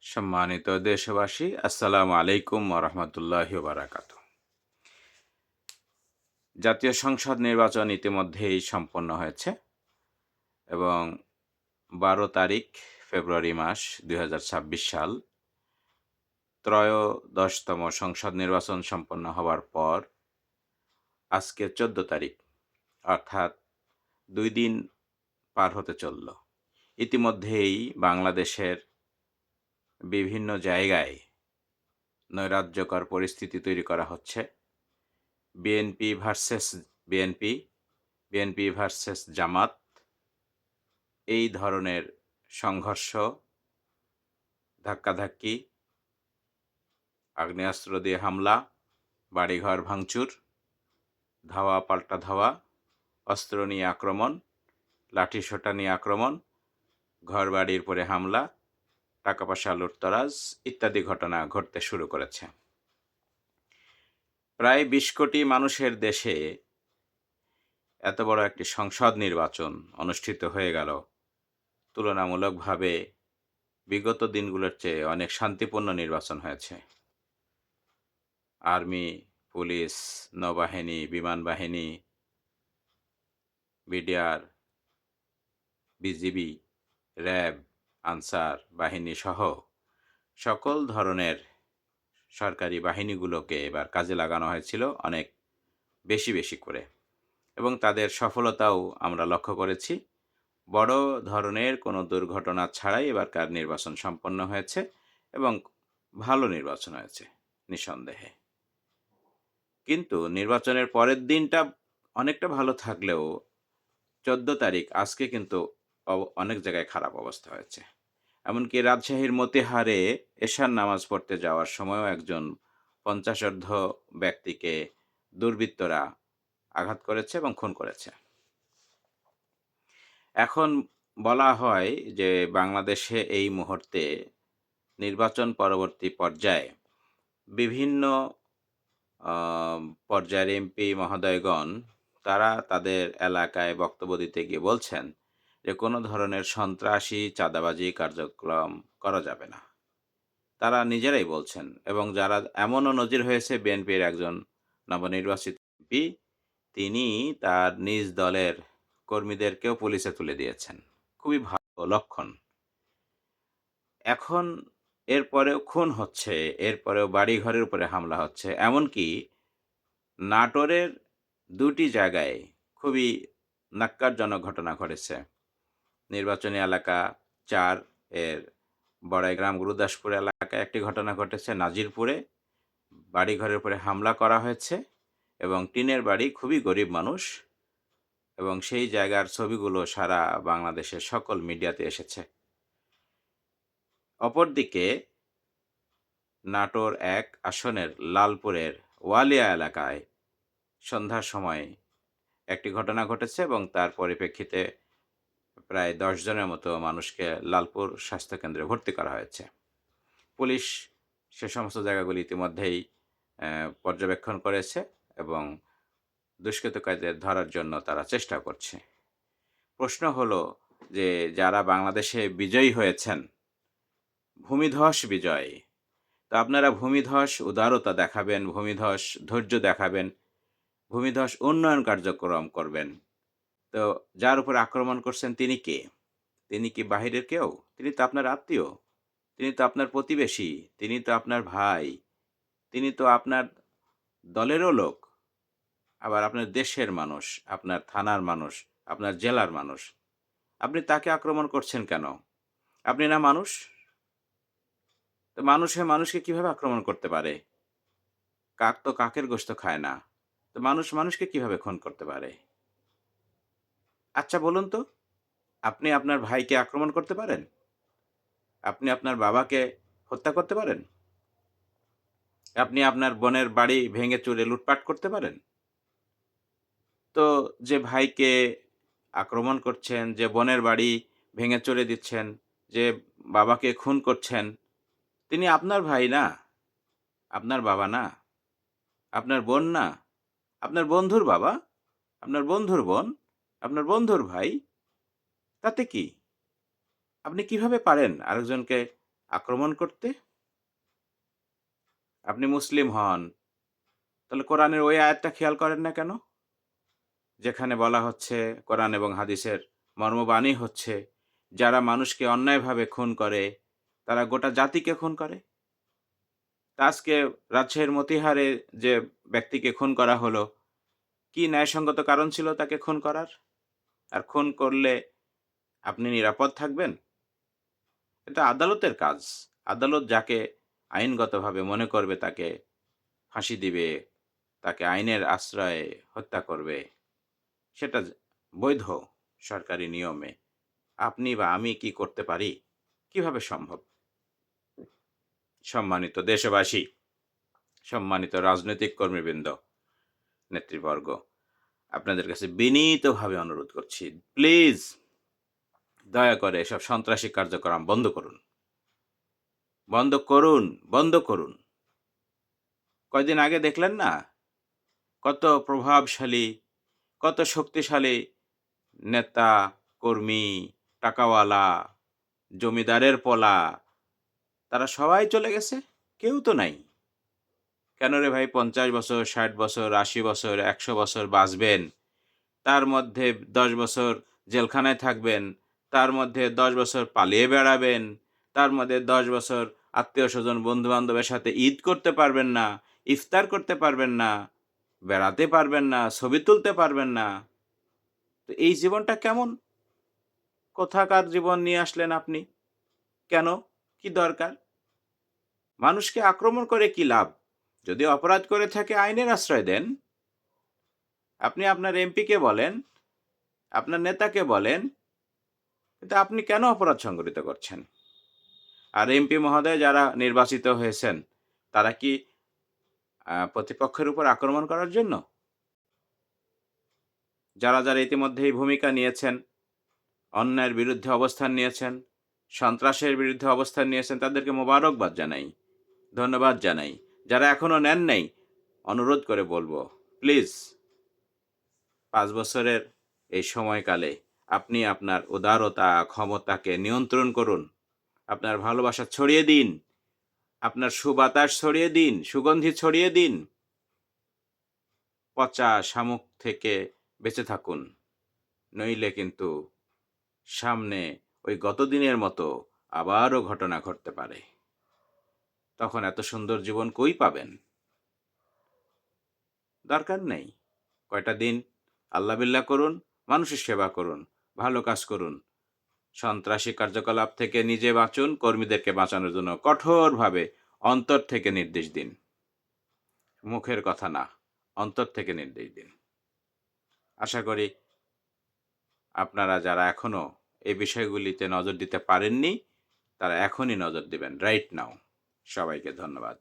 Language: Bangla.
সম্মানিত দেশবাসী, আসসালামু আলাইকুম ওয়া রাহমাতুল্লাহি ওয়া বারাকাতুহু। জাতীয় সংসদ নির্বাচন ইতিমধ্যেই সম্পন্ন হয়েছে এবং ১২ তারিখ ফেব্রুয়ারি মাস ২০২৬ সাল ত্রয়োদশতম সংসদ নির্বাচন সম্পন্ন হওয়ার পর আজকে ১৪ তারিখ, অর্থাৎ ২ দিন পার হতে চলল। ইতিমধ্যেই বাংলাদেশের বিভিন্ন জায়গায় নৈরাজ্যকর পরিস্থিতি তৈরি করা হচ্ছে। BNP versus BNP, BNP versus Jamaat, এই ধরনের সংঘর্ষ, ধাক্কাধাক্কি, আগ্নেয়াস্ত্র দিয়ে হামলা, বাড়িঘর ভাঙচুর, ধাওয়া পাল্টা ধাওয়া, অস্ত্র নিয়ে আক্রমণ, লাঠিসোঁটা নিয়ে আক্রমণ, ঘরবাড়ির উপরে হামলা, টাকা পয়সা লুটতরাজ ইত্যাদি ঘটনা ঘটতে শুরু করেছে। প্রায় ২০ কোটি মানুষের দেশে এত বড় একটি সংসদ নির্বাচন অনুষ্ঠিত হয়ে গেল তুলনামূলকভাবে বিগত দিনগুলোর চেয়ে অনেক শান্তিপূর্ণ নির্বাচন হয়েছে। আর্মি, পুলিশ, নৌবাহিনী, বিমান বাহিনী, বিডিআর, বিজিবি, র্যাব, আনসার বাহিনী সহ সকল ধরনের সরকারি বাহিনীগুলোকে এবার কাজে লাগানো হয়েছিল অনেক বেশি বেশি করে, এবং তাদের সফলতাও আমরা লক্ষ্য করেছি। বড় ধরনের কোনো দুর্ঘটনা ছাড়াই এবারকার নির্বাচন সম্পন্ন হয়েছে এবং ভালো নির্বাচন হয়েছে নিঃসন্দেহে। কিন্তু নির্বাচনের পরের দিনটা অনেকটা ভালো থাকলেও ১৪ তারিখ আজকে কিন্তু অনেক জায়গায় খারাপ অবস্থা হয়েছে। এমনকি রাজশাহীর মতিহারে এশার নামাজ পড়তে যাওয়ার সময়ও একজন ৫০ঊর্ধ্ব ব্যক্তিকে দুর্বৃত্তরা আঘাত করেছে এবং খুন করেছে। এখন বলা হয় যে বাংলাদেশে এই মুহূর্তে নির্বাচন পরবর্তী পর্যায়ে বিভিন্ন পর্যায়ের এমপি মহোদয়গণ তারা তাদের এলাকায় বক্তব্য দিতে গিয়ে বলছেন যে কোনো ধরনের সন্ত্রাসী চাঁদাবাজি কার্যক্রম করা যাবে না। তারা নিজেরাই বলছেন, এবং যারা এমনও নজির হয়েছে, বিএনপির একজন নবনির্বাচিত এমপি তিনি তার নিজ দলের কর্মীদেরকেও পুলিশে তুলে দিয়েছেন। খুবই ভালো লক্ষণ। এখন এরপরেও খুন হচ্ছে, এরপরেও বাড়িঘরের উপরে হামলা হচ্ছে। এমনকি নাটোরের ২টি জায়গায় খুবই ন্যক্কারজনক ঘটনা ঘটেছে। নির্বাচনী এলাকা ৪ এর বড়াইগ্রাম গুরুদাসপুর এলাকায় একটি ঘটনা ঘটেছে। নাজিরপুরে বাড়িঘরের উপরে হামলা করা হয়েছে এবং টিনের বাড়ি, খুবই গরিব মানুষ, এবং সেই জায়গার ছবিগুলো সারা বাংলাদেশের সকল মিডিয়াতে এসেছে। অপরদিকে নাটোর ১ আসনের লালপুরের ওয়ালিয়া এলাকায় সন্ধ্যার সময় একটি ঘটনা ঘটেছে এবং তার পরিপ্রেক্ষিতে প্রায় ১০ জনের মতো মানুষকে লালপুর স্বাস্থ্যকেন্দ্রে ভর্তি করা হয়েছে। পুলিশ সে সমস্ত জায়গাগুলি ইতিমধ্যেই পর্যবেক্ষণ করেছে এবং দুষ্কৃতকারীদের ধরার জন্য তারা চেষ্টা করছে। প্রশ্ন হলো যে যারা বাংলাদেশে বিজয়ী হয়েছেন, ভূমিধস বিজয়, তো আপনারা ভূমিধস উদারতা দেখাবেন, ভূমিধস ধৈর্য দেখাবেন, ভূমিধস উন্নয়ন কার্যক্রম করবেন। তো যার উপর আক্রমণ করছেন তিনি কে? তিনি কি বাহিরের কেউ? তিনি তো আপনার আত্মীয়, তিনি তো আপনার প্রতিবেশী, তিনি তো আপনার ভাই, তিনি তো আপনার দলেরও লোক, আবার আপনার দেশের মানুষ, আপনার থানার মানুষ, আপনার জেলার মানুষ। আপনি তাকে আক্রমণ করছেন কেন? আপনি না মানুষ? তো মানুষে মানুষকে কিভাবে আক্রমণ করতে পারে? কাক তো কাকের গোশত খায় না। তো মানুষ মানুষকে কিভাবে খুন করতে পারে? আচ্ছা বলুন তো, আপনি আপনার ভাইকে আক্রমণ করতে পারেন? আপনি আপনার বাবাকে হত্যা করতে পারেন? আপনি আপনার বোনের বাড়ি ভেঙে চুরে লুটপাট করতে পারেন? তো যে ভাইকে আক্রমণ করছেন, যে বোনের বাড়ি ভেঙে চুরে দিচ্ছেন, যে বাবাকে খুন করছেন, তিনি আপনার ভাই না, আপনার বাবা না, আপনার বোন না, আপনার বন্ধুর বাবা, আপনার বন্ধুর বোন, আপনার বন্ধুর ভাই। তাতে কি? আপনি কিভাবে পারেন আরেকজনকে আক্রমণ করতে? আপনি মুসলিম হন, তাহলে কোরআনের ওই আয়াতটা খেয়াল করেন না কেন? যেখানে বলা হচ্ছে, কোরআন এবং হাদিসের মর্মবাণী হচ্ছে, যারা মানুষকে অন্যায়ভাবে খুন করে, তারা গোটা জাতিকে খুন করে। তা আজকে রাজশাহীর মতিহারে যে ব্যক্তিকে খুন করা হলো, কি ন্যায়সঙ্গত কারণ ছিল তাকে খুন করার? আর খুন করলে আপনি নিরাপদ থাকবেন? এটা আদালতের কাজ। আদালত যাকে আইনগতভাবে মনে করবে তাকে ফাঁসি দিবে, তাকে আইনের আশ্রয়ে হত্যা করবে। সেটা বৈধ সরকারি নিয়মে। আপনি বা আমি কি করতে পারি? কিভাবে সম্ভব? সম্মানিত দেশবাসী, সম্মানিত রাজনৈতিক কর্মীবৃন্দ, নেতৃবর্গ, আপনাদের কাছে বিনীতভাবে অনুরোধ করছি, প্লিজ দয়া করে এসব সন্ত্রাসী কার্যক্রম বন্ধ করুন। বন্ধ করুন, বন্ধ করুন। কয়দিন আগে দেখলেন না? কত প্রভাবশালী, কত শক্তিশালী নেতা, কর্মী, টাকাওয়ালা, জমিদারের পোলা, তারা সবাই চলে গেছে। কেউ তো নাই। কেন রে ভাই ৫০ বছর, ৬০ বছর, ৮০ বছর, ১০০ বছর বাঁচবেন। তার মধ্যে ১০ বছর জেলখানায় থাকবেন। তার মধ্যে ১০ বছর পালিয়ে বেড়াবেন। তার মধ্যে ১০ বছর আত্মীয়স্বজন, বন্ধু-বান্ধবের সাথে ঈদ করতে পারবেন না, ইফতার করতে পারবেন না, বেড়াতে পারবেন না, ছবি তুলতে পারবেন না। তো এই জীবনটা কেমন? কোথাকার জীবন নিয়ে আসলেন আপনি? কেন? কি দরকার? মানুষকে আক্রমণ করে কি লাভ? যদি অপরাধ করে থাকে আইনের আশ্রয় দেন। আপনি আপনার এমপিকে বলেন, আপনার নেতাকে বলেন, কিন্তু আপনি কেন অপরাধ সংঘটিত করছেন? আর এমপি মহোদয় যারা নির্বাচিত হয়েছেন, তারা কি প্রতিপক্ষের উপর আক্রমণ করার জন্য? যারা ইতিমধ্যেই ভূমিকা নিয়েছেন, অন্যায়ের বিরুদ্ধে অবস্থান নিয়েছেন, সন্ত্রাসের বিরুদ্ধে অবস্থান নিয়েছেন, তাদেরকে মোবারকবাদ জানাই, ধন্যবাদ জানাই। যারা এখনো নেন নাই, অনুরোধ করে বলবো, প্লিজ ৫ বছরের এই সময়কালে আপনি আপনার উদারতা, ক্ষমতাকে নিয়ন্ত্রণ করুন। আপনার ভালোবাসা ছড়িয়ে দিন। আপনার সুবাতাস ছড়িয়ে দিন, সুগন্ধি ছড়িয়ে দিন। পচা শামুক থেকে বেঁচে থাকুন। নইলে কিন্তু সামনে ওই গতদিনের মতো আবারও ঘটনা ঘটতে পারে। তখন এত সুন্দর জীবন কই পাবেন? দরকার নেই। কয়টা দিন আল্লাহ-বিল্লাহ করুন, মানুষের সেবা করুন, ভালো কাজ করুন। সন্ত্রাসী কার্যকলাপ থেকে নিজে বাঁচুন, কর্মীদেরকে বাঁচানোর জন্য কঠোরভাবে অন্তর থেকে নির্দেশ দিন। মুখের কথা না, অন্তর থেকে নির্দেশ দিন। আশা করি আপনারা যারা এখনো এই বিষয়গুলিতে নজর দিতে পারেননি, তারা এখনই নজর দিবেন, রাইট নাও। সবাইকে ধন্যবাদ।